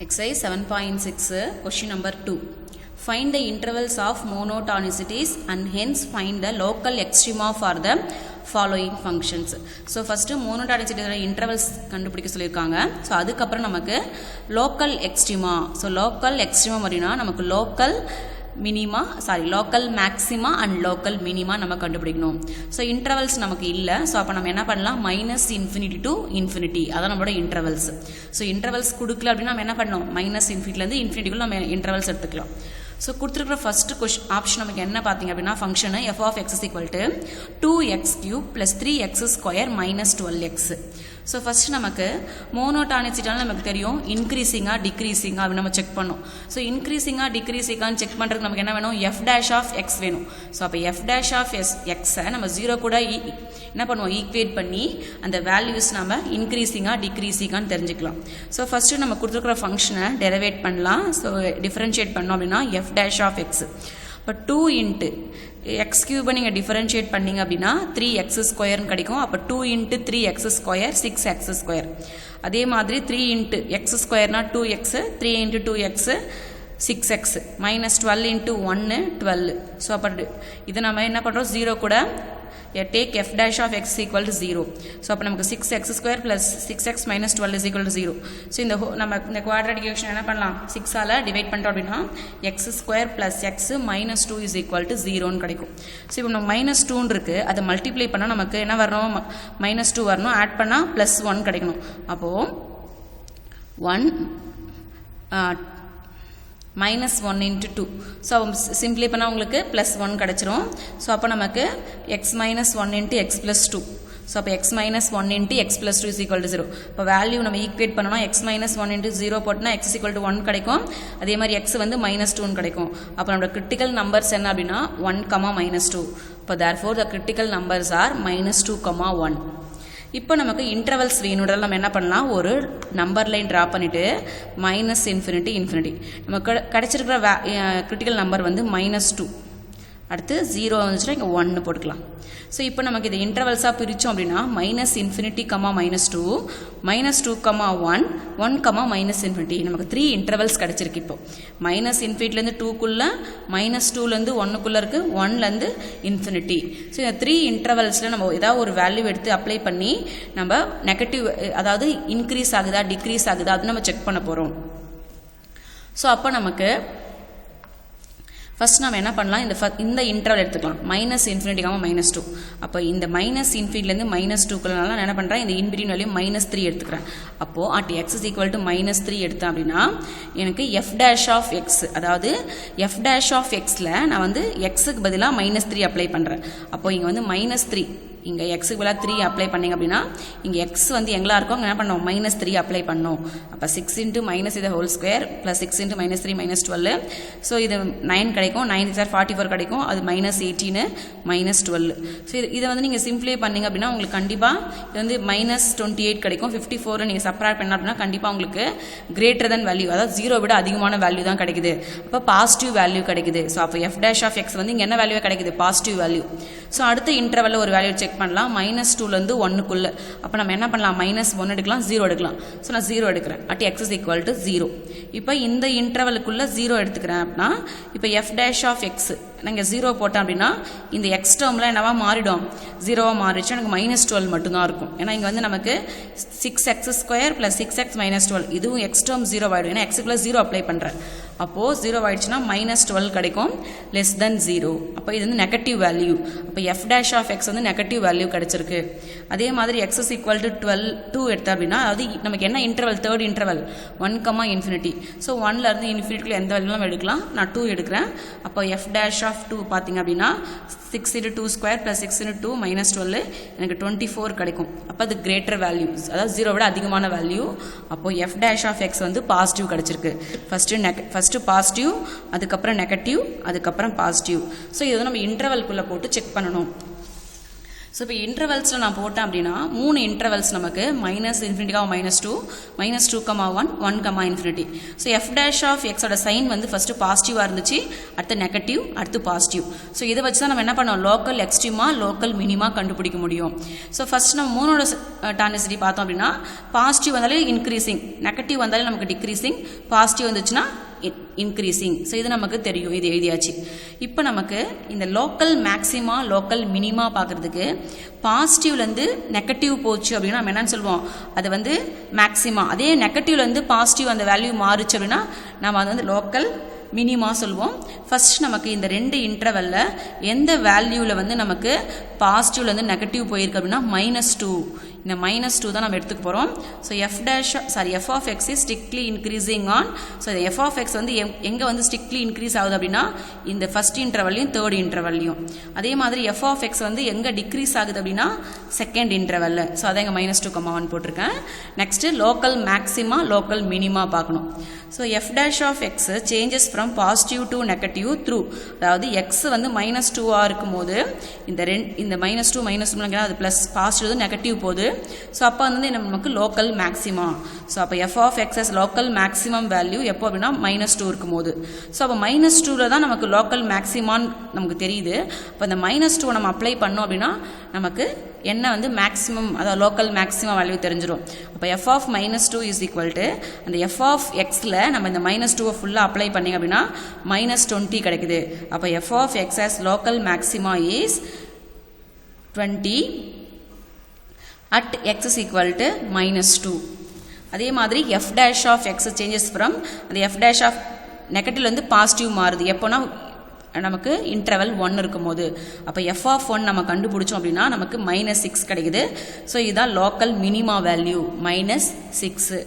Exercise 7.6 question number 2. Find the intervals of monotonicities and hence find the local extrema for the following functions. So first monotonicity intervals கண்டுபிடிக்க சொல்லிருக்காங்க. So அதுக்கு அப்புறம் நமக்கு local extrema. So local extrema அப்படினா நமக்கு local maxima and local minima நம்ம கண்டுபிடிக்கணும். So intervals நமக்கு இல்ல. So அப்ப நம்ம என்ன பண்ணலாம் minus infinity to infinity. அதான் நம்மளோட intervals. So intervals கொடுக்கல அப்படினா நம்ம என்ன பண்ணணும் minus infinity ல இருந்து infinity குள்ள நம்ம intervals எடுத்துக்கலாம். So கொடுத்திருக்கிற first option நமக்கு என்ன பாத்தீங்க அப்படினா function f of x is equal to 2x cube plus 3x square minus 12x. So first நமக்கு monotonicity நமக்கு தெரியும் increasing ஆ decreasing ஆ நம்ம செக் பண்ணோம். So increasing ஆ decreasing ஆ செக் பண்றதுக்கு நமக்கு என்ன வேணும் f dash of x வேணும். So அப்ப f dash of x நம்ம 0 கூட என்ன பண்ணுவோம் ஈக்குவேட் பண்ணி அந்த வேல்யூஸ் நாம increasing ஆ decreasing ஆ தெரிஞ்சுக்கலாம். So first நம்ம கொடுத்திருக்கிற ஃபங்க்ஷனை டெரிவேட் பண்ணலாம். So டிஃபரன்ஷியேட் பண்ணோம் அப்படினா f dash of x. But 2 into x cube நீங்க டிஃபரன்ஷியேட் பண்ணீங்க அப்படினா 3x square ன்னு கிடைக்கும். அப்ப 2 into 3x square 6x square. அதே மாதிரி 3 into x square னா 2x, 3 into 2x 6x minus 12 into 1 12. So அப்ப இது நாம என்ன பண்றோம் 0 கூட take f dash of x equal to 0. So அப்ப நமக்கு 6x square plus 6x minus 12 is equal to 0. So நம்ம இந்த quadratic equation என்ன பண்ணலாம் 6 ஆல டிவைட் பண்ணிட்டோம் அப்படினா x square plus x minus 2 is equal to 0 ன்னு கிடைக்கும். So இப்போ நம்ம minus 2 ன்னு இருக்கு அதை மல்டிப்ளை பண்ணா நமக்கு என்ன வரணும் minus 2 வரணும் ஆட் பண்ணா plus 1 கிடைக்கணும். அப்போ 1 minus 1 into 2. So simply பண்ணா உங்களுக்கு plus 1 கிடைச்சிரும். So அப்ப நமக்கு x minus 1 into x plus 2. So அப்ப x minus 1 into x plus 2 is equal to 0. அப்ப வேல்யூ நம்ம ஈக்குவேட் பண்ணோம்னா x minus 1 into 0 போட்டனா x is equal to 1 கிடைக்கும். அதே மாதிரி x வந்து minus 2 ன்னு கிடைக்கும். அப்ப நம்மளோட critical numbers என்ன அப்படினா 1, minus 2. அப்ப therefore the critical numbers are minus 2, 1. இப்போ நமக்கு இன்டர்வல்ஸ் வேணும்ன்றதால நம்ம என்ன பண்ணலாம் ஒரு நம்பர் லைன் டிரா பண்ணிட்டு மைனஸ் இன்ஃபினிட்டி நமக்கு கிடைச்சிருக்கிற கிரிட்டிக்கல் நம்பர் வந்து -2 அடுத்து 0 வந்துச்சுன்னா இங்க 1 போட்டுக்கலாம். சோ இப்போ நமக்கு இது இன்டர்வல்ஸா பிரிச்சோம் அப்படினா -∞, -2, -2, 1, 1, -∞ நமக்கு 3 இன்டர்வல்ஸ் கிடைச்சிருக்கு. இப்போ -∞ ல இருந்து 2 குள்ள, -2 ல இருந்து 1 குள்ள இருக்கு, 1 ல இருந்து ∞. சோ இந்த 3 இன்டர்வல்ஸ்ல நம்ம ஏதாவது ஒரு வேல்யூ எடுத்து அப்ளை பண்ணி நம்ம நெகட்டிவ் அதாவது இன்கிரீஸ் ஆகுதா டிக்ரீஸ் ஆகுதா அது நம்ம செக் பண்ண போறோம். சோ அப்ப நமக்கு ஃபர்ஸ்ட் நாம என்ன பண்ணலாம் இந்த இன்டர்வல் எடுத்துக்கலாம் -∞, -2. அப்ப இந்த -∞ ல இருந்து -2 குள்ளனால நான் என்ன பண்றேன் இந்த இன் பிட்வீன் வேல்யூ -3 எடுத்துக்கறேன். அப்போ at x is equal to -3 எடுத்தேன் அப்படினா எனக்கு f dash of x அதாவது f dash of x ல நான் வந்து x க்கு பதிலா -3 அப்ளை பண்றேன். அப்போ இங்க வந்து -3 இங்க x க்கு பதிலா 3 அப்ளை பண்ணீங்க அப்படினா இங்க x வந்து எங்களா இருக்கும் என்ன பண்ணோம் -3 அப்ளை பண்ணோம். அப்ப 6 into minus the whole square plus 6 into -3 -12. So இது 9 கிடைக்கும். 9 is 44 கிடைக்கும். அது -18 -12. சோ இத வந்து நீங்க சிம்பிளை பண்ணீங்க அப்படினா உங்களுக்கு கண்டிப்பா இது வந்து -28 கிடைக்கும். 54 நீங்க சப்ட்ராக்ட் பண்ணா அப்படினா கண்டிப்பா உங்களுக்கு greater than value அதாவது 0 விட அதிகமான வேல்யூ தான் கிடைக்குது. அப்ப பாசிட்டிவ் வேல்யூ கிடைக்குது. சோ அப்ப f dash of x வந்து இங்க என்ன வேல்யூ கிடைக்குது பாசிட்டிவ் வேல்யூ. சோ அடுத்த இன்டர்வல்ல ஒரு வேல்யூ செக் பண்ணலாம் -2 ல இருந்து 1 குள்ள. அப்ப நம்ம என்ன பண்ணலாம் -1 எடுக்கலாம் 0 எடுக்கலாம். சோ நான் 0 எடுக்கிறேன். at x is equal to 0. இப்போ இந்த இன்டர்வலுக்குள்ள 0 எடுத்துக்கிறேன் அப்படினா இப்போ f dash of x நீங்க 0 போட்டா அப்படினா இந்த x டேர்ம்ல என்னவா மாறிடும் 0வா மாறிச்சு எனக்கு -12 மட்டும் தான் இருக்கும். ஏனா இங்க வந்து நமக்கு 6x square plus 6x minus 12 இதுவும் x டேர்ம் 0 ஆயிடும். ஏனா x க்கு 0 அப்ளை பண்றேன். அப்போ 0 ஆயிடுச்சுனா -12 கிடைக்கும் less than 0. அப்ப இது வந்து நெகட்டிவ் வேல்யூ. அப்ப f dash of x வந்து நெகட்டிவ் வேல்யூ கிடைச்சிருக்கு. அதே மாதிரி x is equal to 2 எடுத்தா அப்படினா அது நமக்கு என்ன இன்டர்வல் தேர்ட் இன்டர்வல் 1, சோ 1 ல இருந்து இன்ஃபினிட்டில எந்த வேல்யூலாம் எடுக்கலாம். நான் 2 எடுக்கிறேன். அப்ப f dash of 2 பாத்தீங்க அப்படினா 6 into 2 square plus 6 into 2 minus 12 எனக்கு 24 கிடைக்கும். அப்ப அது greater value அதாவது 0 விட அதிகமான வேல்யூ. அப்போ f dash of x வந்து பாசிட்டிவ் கிடைச்சிருக்கு. ஃபர்ஸ்ட் பாசிட்டிவ் அதுக்கு அப்புறம் நெகட்டிவ் அதுக்கு அப்புறம் பாசிட்டிவ். சோ இத நம்ம இன்டர்வல் குள்ள போட்டு செக் பண்ணனும். ஸோ இப்போ இன்டர்வல்ஸில் நான் போட்டேன் அப்படின்னா 3 இன்டர்வல்ஸ் நமக்கு மைனஸ் இன்ஃபினிட்டிக்காக -2 -2, 1 1, infinity. So f dash of எக்ஸோட சைன் வந்து ஃபஸ்ட்டு பாசிட்டிவாக இருந்துச்சு, அடுத்து நெகட்டிவ், அடுத்து பாசிட்டிவ். ஸோ இதை வச்சு தான் நம்ம என்ன பண்ணோம், லோக்கல் எக்ஸ்ட்ரீமா லோக்கல் மினிமா கண்டுபிடிக்க முடியும். ஸோ ஃபஸ்ட் நம்ம 3ஓட டானிசிட்டி பார்த்தோம் அப்படின்னா பாசிட்டிவ் வந்தாலே இன்க்ரீசிங், நெகட்டிவ் வந்தாலே நமக்கு டிக்ரீசிங், பாசிட்டிவ் வந்துச்சுன்னா இன்க்ரீசிங். ஸோ இது நமக்கு தெரியும், இது எழுதியாச்சு. இப்போ நமக்கு இந்த லோக்கல் மேக்ஸிமா லோக்கல் மினிமா பார்க்குறதுக்கு பாசிட்டிவ்லேருந்து நெகட்டிவ் போச்சு அப்படின்னா நம்ம என்னன்னு சொல்லுவோம், அது வந்து மேக்ஸிமா. அதே நெகட்டிவ்லேருந்து பாசிட்டிவ் அந்த வேல்யூ மாறுச்சு அப்படின்னா நம்ம அது வந்து லோக்கல் மினிமா சொல்லுவோம். ஃபர்ஸ்ட் நமக்கு இந்த 2 இன்டர்வல்ல எந்த வேல்யூவில் வந்து நமக்கு பாசிட்டிவ்லேருந்து நெகட்டிவ் போயிருக்கு அப்படின்னா -2. இந்த -2 தான் நம்ம எடுத்துக்க போகிறோம். So F of X is strictly increasing on. So F of X வந்து எங்கே வந்து ஸ்ட்ரிக்ட்லி இன்க்ரீஸ் ஆகுது அப்படின்னா இந்த ஃபர்ஸ்ட் இன்டர்வல்லையும் தேர்ட் இன்டர்வல்லையும். அதே மாதிரி எஃப் ஆஃப் எக்ஸ் வந்து எங்கே டிக்ரீஸ் ஆகுது அப்படின்னா செகண்ட் இன்டர்வல்ல. ஸோ அதை எங்கள் -2, 1 போட்டிருக்கேன். Next local maxima local minima பார்க்கணும். So f dash of x changes from positive to negative through, அதாவது எக்ஸ் வந்து -2 இருக்கும்போது இந்த -2 -2 அது ப்ளஸ் பாசிட்டிவ் நெகட்டிவ் போகுது. ஸோ அப்போ வந்து நமக்கு லோக்கல் மேக்ஸிமா. ஸோ அப்போ F of excess local maximum value எப்போ அப்படின்னா -2 இருக்கும்போது. ஸோ அப்போ -2ல் தான் நமக்கு லோக்கல் மேக்ஸிமான்னு நமக்கு தெரியுது. அப்போ அந்த -2 நம்ம அப்ளை பண்ணோம் அப்படின்னா நமக்கு என்ன வந்து மேக்ஸிமம், அதாவது லோக்கல் மேக்ஸிமம் வேல்யூ தெரிஞ்சிடும். அப்போ F of -2 is equal to அந்த எஃப் ஆஃப் எக்ஸில் நம்ம இந்த -2 ஃபுல்லாக அப்ளை பண்ணிங்க அப்படின்னா -20 கிடைக்குது. அப்போ F of excess local maxima is 20 at x is equal to -2. அதே மாதிரி f dash of x changes from அந்த f dash of நெகட்டிவ்ல இருந்து பாசிட்டிவ் மாறுது எப்போனா நமக்கு இன்டர்வல் 1 இருக்கும்போது. அப்போ f of 1 நம்ம கண்டுபிடிச்சோம் அப்படின்னா நமக்கு -6 கிடைக்குது. ஸோ இதுதான் லோக்கல் மினிமா வேல்யூ -6.